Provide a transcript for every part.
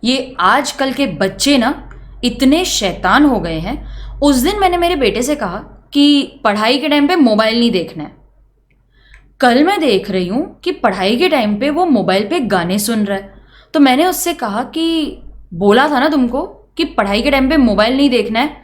ये आजकल के बच्चे ना इतने शैतान हो गए हैं। उस दिन मैंने मेरे बेटे से कहा कि पढ़ाई के टाइम पे मोबाइल नहीं देखना है। कल मैं देख रही हूँ कि पढ़ाई के टाइम पे वो मोबाइल पे गाने सुन रहा है। तो मैंने उससे कहा कि बोला था ना तुमको कि पढ़ाई के टाइम पे मोबाइल नहीं देखना है।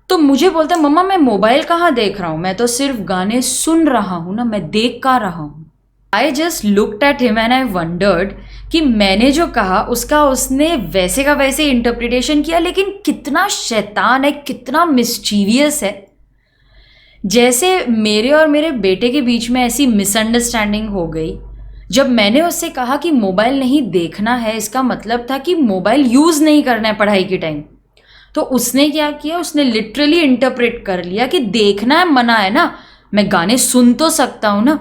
तो मुझे बोलता है मम्मा मैं मोबाइल कहाँ देख रहा हूँ, मैं तो सिर्फ गाने सुन रहा हूँ ना, मैं देख कहाँ रहा हूँ। I just looked at him and I wandered कि मैंने जो कहा उसका उसने वैसे का वैसे इंटरप्रिटेशन किया, लेकिन कितना शैतान है, कितना मिस्चीवियस है। जैसे मेरे और मेरे बेटे के बीच में ऐसी मिसअंडरस्टैंडिंग हो गई जब मैंने उससे कहा कि मोबाइल नहीं देखना है, इसका मतलब था कि मोबाइल यूज़ नहीं करना है पढ़ाई के टाइम। तो उसने क्या किया, उसने लिटरली इंटरप्रेट कर लिया कि देखना है मना है ना, मैं गाने सुन तो सकता हूँ ना।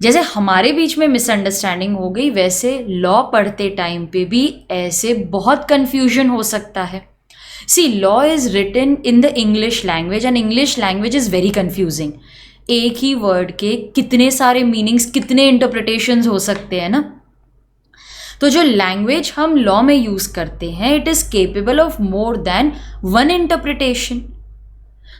जैसे हमारे बीच में मिसअंडरस्टैंडिंग हो गई, वैसे लॉ पढ़ते टाइम पे भी ऐसे बहुत कन्फ्यूजन हो सकता है। See law is written in the English language and English language is very confusing. एक ही वर्ड के कितने सारे मीनिंग्स, कितने इंटरप्रिटेशंस हो सकते हैं ना। तो जो लैंग्वेज हम लॉ में यूज़ करते हैं, it is capable of more than one interpretation.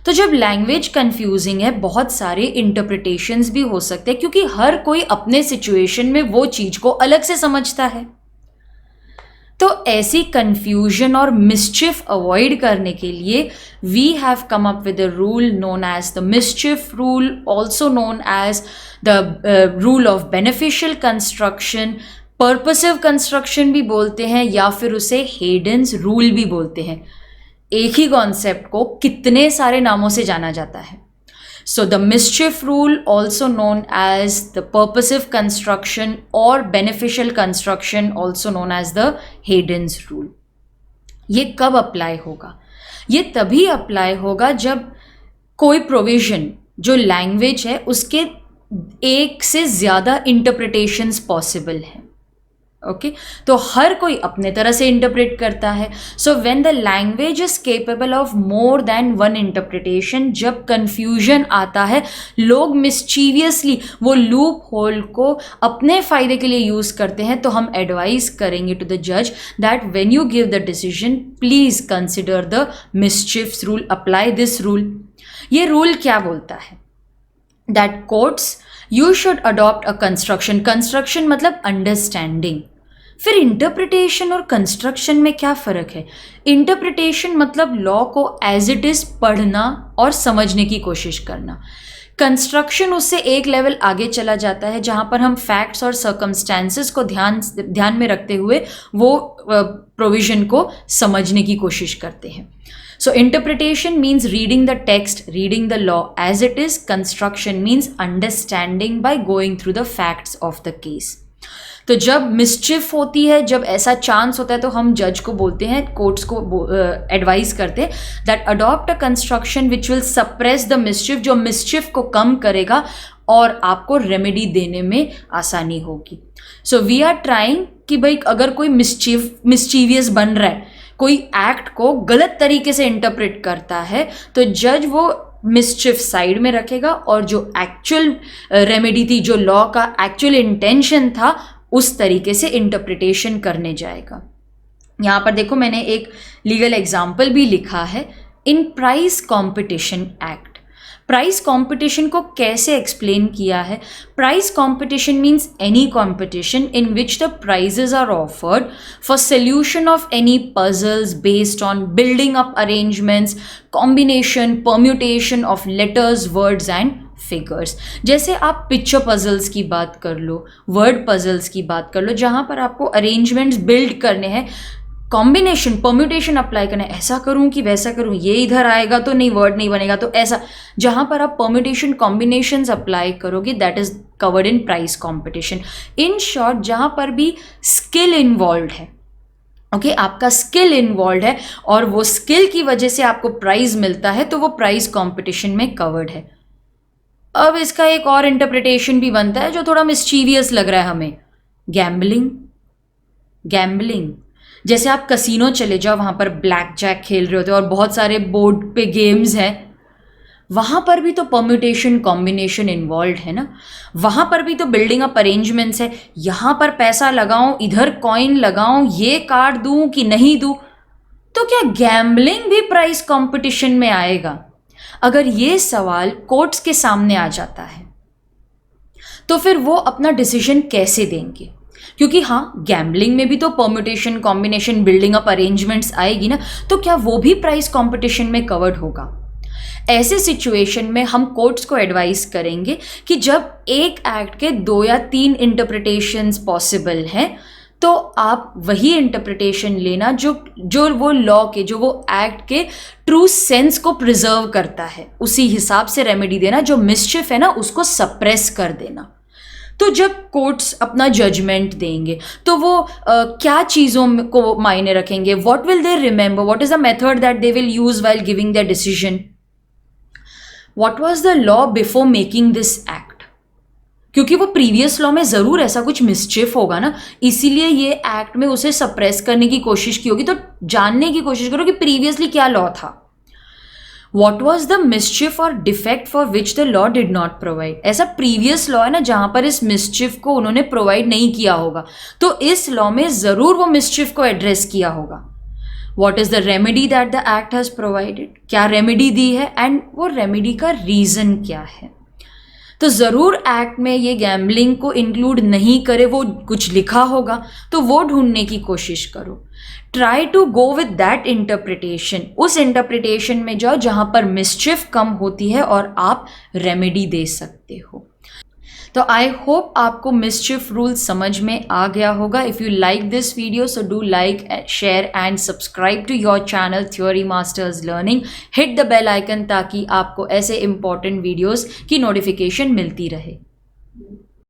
तो जब लैंग्वेज कंफ्यूजिंग है, बहुत सारे इंटरप्रिटेशंस भी हो सकते हैं, क्योंकि हर कोई अपने सिचुएशन में वो चीज़ को अलग से समझता है। तो ऐसी कंफ्यूजन और मिसचिफ अवॉइड करने के लिए we have come up with a rule known as the mischief rule, also known as the rule of beneficial construction. Purposive construction भी बोलते हैं या फिर उसे हेडन्स रूल भी बोलते हैं। एक ही कॉन्सेप्ट को कितने सारे नामों से जाना जाता है। So the mischief rule, also known as the purposive construction और beneficial construction, also known as the Heydon's rule. ये कब अप्लाई होगा? ये तभी अप्लाई होगा जब कोई प्रोविजन जो लैंग्वेज है उसके एक से ज़्यादा इंटरप्रिटेशंस पॉसिबल हैं। ओके, तो हर कोई अपने तरह से इंटरप्रेट करता है। So when the language is capable of more than one interpretation, जब कंफ्यूजन आता है, लोग मिस्चीवियसली वो लूप होल को अपने फ़ायदे के लिए यूज़ करते हैं, तो हम एडवाइस करेंगे टू द जज that when you give the decision please consider the mischiefs rule, apply this rule. ये रूल क्या बोलता है? That courts you should adopt a construction. Construction मतलब अंडरस्टैंडिंग। फिर इंटरप्रिटेशन और कंस्ट्रक्शन में क्या फ़र्क है? इंटरप्रिटेशन मतलब लॉ को एज इट इज़ पढ़ना और समझने की कोशिश करना। कंस्ट्रक्शन उससे एक लेवल आगे चला जाता है, जहाँ पर हम फैक्ट्स और सर्कमस्टेंसेस को ध्यान में रखते हुए वो प्रोविजन को समझने की कोशिश करते हैं। So interpretation means reading the text, reading the law as it is. Construction means understanding by going through the facts of the case. तो जब मिसचिफ होती है, जब ऐसा चांस होता है, तो हम जज को बोलते हैं, कोर्ट्स को एडवाइस करते हैं that adopt a construction which will suppress the मिसचिफ, जो मिसचिफ को कम करेगा और आपको रेमेडी देने में आसानी होगी। सो वी आर ट्राइंग कि भाई अगर कोई मिसचीवियस बन रहा है, कोई एक्ट को गलत तरीके से इंटरप्रेट करता है, तो जज वो मिसचिफ साइड में रखेगा और जो एक्चुअल रेमेडी थी, जो लॉ का एक्चुअल इंटेंशन था, उस तरीके से इंटरप्रिटेशन करने जाएगा। यहाँ पर देखो मैंने एक लीगल एग्जाम्पल भी लिखा है। In price competition act, price competition को कैसे एक्सप्लेन किया है? Price competition means any competition in which the prices are offered for solution of any puzzles based on building up arrangements, combination, permutation of letters, words and figures. जैसे आप picture puzzles की बात कर लो, word puzzles की बात कर लो, जहाँ पर आपको अरेंजमेंट्स बिल्ड करने हैं, कॉम्बिनेशन, परम्यूटेशन अप्लाई करना है, ऐसा करूं कि वैसा करूं, ये इधर आएगा तो नहीं, वर्ड नहीं बनेगा तो ऐसा, जहां पर आप परम्यूटेशन कॉम्बिनेशंस अप्लाई करोगे, that is covered in price competition. In short, जहां पर भी स्किल इन्वॉल्व है, ओके, आपका स्किल इन्वॉल्व है और वो स्किल की वजह से आपको प्राइज मिलता है, तो वो प्राइस कंपटीशन में कवर्ड है। अब इसका एक और इंटरप्रिटेशन भी बनता है जो थोड़ा मिस्चीवियस लग रहा है हमें, गैम्बलिंग। गैम्बलिंग जैसे आप कसिनो चले जाओ, वहाँ पर ब्लैक जैक खेल रहे होते हो और बहुत सारे बोर्ड पे गेम्स हैं, वहाँ पर भी तो परम्यूटेशन कॉम्बिनेशन इन्वॉल्व है ना, वहाँ पर भी तो बिल्डिंग अप अरेंजमेंट्स है। यहाँ पर पैसा लगाऊं, इधर कॉइन लगाऊं, ये कार्ड दूं कि नहीं दूं, तो क्या गैम्बलिंग भी प्राइस कंपटीशन में आएगा? अगर ये सवाल कोर्ट्स के सामने आ जाता है तो फिर वो अपना डिसीजन कैसे देंगे? क्योंकि हाँ, गैम्बलिंग में भी तो permutation combination building up arrangements आएगी ना, तो क्या वो भी प्राइस कंपटीशन में कवर्ड होगा? ऐसे सिचुएशन में हम कोर्ट्स को एडवाइस करेंगे कि जब एक एक्ट के 2 या 3 इंटरप्रिटेशंस पॉसिबल हैं, तो आप वही इंटरप्रिटेशन लेना जो वो लॉ के, जो वो एक्ट के ट्रू सेंस को प्रिजर्व करता है, उसी हिसाब से रेमेडी देना। जो मिसचिफ है ना, उसको सप्रेस कर देना। तो जब कोर्ट्स अपना जजमेंट देंगे तो वो क्या चीज़ों को मायने रखेंगे? What will they remember? What is the method that they will use while giving their decision? What was the law before making this act? क्योंकि वो प्रीवियस लॉ में ज़रूर ऐसा कुछ मिसचिफ होगा ना, इसीलिए ये एक्ट में उसे सप्रेस करने की कोशिश की होगी। तो जानने की कोशिश करो कि प्रीवियसली क्या लॉ था। What was the mischief or defect for which the law did not provide? ऐसा प्रीवियस लॉ है ना जहां पर इस मिसचिफ को उन्होंने प्रोवाइड नहीं किया होगा, तो इस लॉ में ज़रूर वो मिसचिफ को एड्रेस किया होगा। What is the remedy that the act has provided? क्या रेमेडी दी है एंड वो रेमेडी का रीज़न क्या है? तो ज़रूर एक्ट में ये गैम्बलिंग को इंक्लूड नहीं करे वो कुछ लिखा होगा, तो वो ढूंढने की कोशिश करो। Try to go with that interpretation, उस इंटरप्रिटेशन में जाओ जहाँ पर मिसचिफ कम होती है और आप रेमेडी दे सकते हो। तो आई होप आपको मिसचिफ रूल समझ में आ गया होगा। If you like this video so do like, share and subscribe to your channel theory masters learning. Hit the bell icon ताकि आपको ऐसे इंपॉर्टेंट वीडियोस की नोटिफिकेशन मिलती रहे।